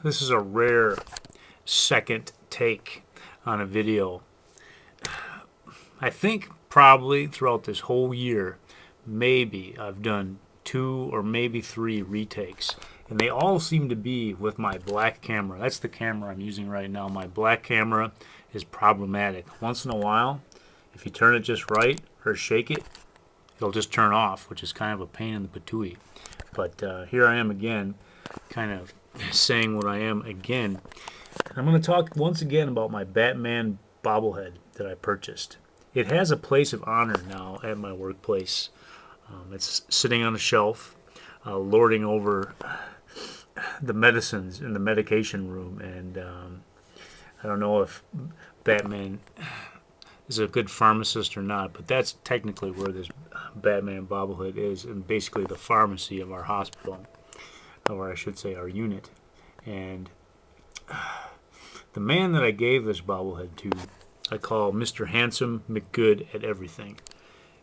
This is a rare second take on a video. I think probably throughout this whole year, maybe I've done 2 or maybe 3 retakes. And they all seem to be with my black camera. That's the camera I'm using right now. My black camera is problematic. Once in a while, if you turn it just right or shake it, it'll just turn off, which is kind of a pain in the patooey. But here I am again, kind of saying what I am again. And I'm going to talk once again about my Batman bobblehead that I purchased. It has a place of honor now at my workplace. It's sitting on a shelf, lording over the medicines in the medication room. And I don't know if Batman is a good pharmacist or not, but that's technically where this Batman bobblehead is, and basically the pharmacy of our hospital, or I should say our unit. And the man that I gave this bobblehead to, I call Mr. Handsome McGood at everything.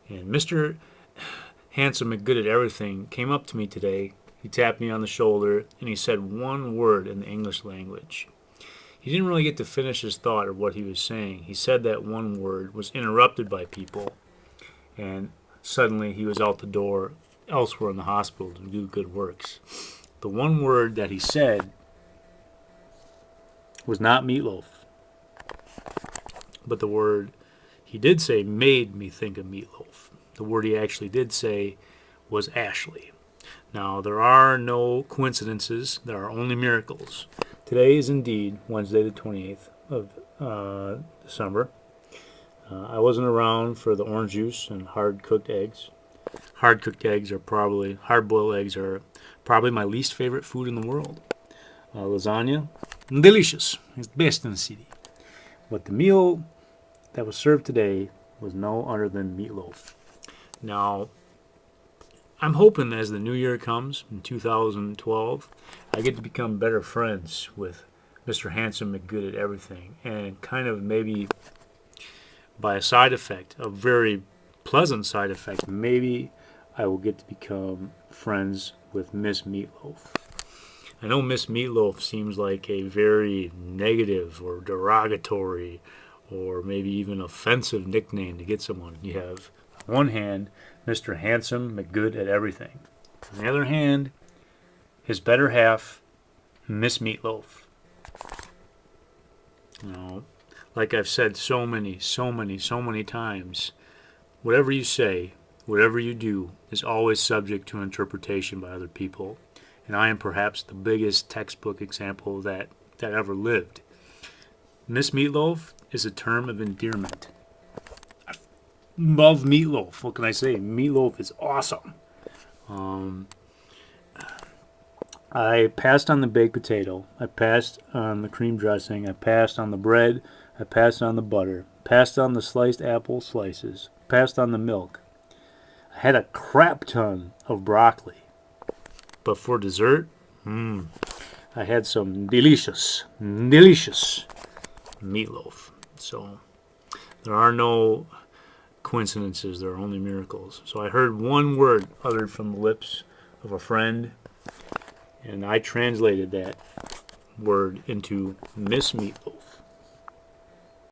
And Mr. Handsome McGood at everything came up to me today. He tapped me on the shoulder and he said one word in the English language. He didn't really get to finish his thought or what he was saying. He said that one word, was interrupted by people, and suddenly he was out the door elsewhere in the hospital to do good works. The one word that he said was not meatloaf, but the word he did say made me think of meatloaf. The word he actually did say was Ashley. Now, there are no coincidences. There are only miracles. Today is indeed Wednesday the 28th of December. I wasn't around for the orange juice and hard-cooked eggs. Hard-boiled eggs are probably my least favorite food in the world. Lasagna, delicious. It's the best in the city. But the meal that was served today was no other than meatloaf. Now, I'm hoping as the new year comes in 2012, I get to become better friends with Mr. Handsome McGood at everything, and kind of maybe by a side effect, a very pleasant side effect, maybe I will get to become friends with Miss Meatloaf. I know Miss Meatloaf seems like a very negative or derogatory or maybe even offensive nickname to get someone. You have, on one hand, Mr. Handsome McGood at everything. On the other hand, his better half, Miss Meatloaf. You know, like I've said so many times, whatever you say, whatever you do, is always subject to interpretation by other people. And I am perhaps the biggest textbook example that ever lived. Miss Meatloaf is a term of endearment. I love meatloaf. What can I say? Meatloaf is awesome. I passed on the baked potato. I passed on the cream dressing. I passed on the bread. I passed on the butter. Passed on the sliced apple slices. Passed on the milk. I had a crap ton of broccoli. But for dessert, I had some delicious meatloaf. So there are no coincidences. There are only miracles. So I heard one word uttered from the lips of a friend, and I translated that word into Miss Meatloaf.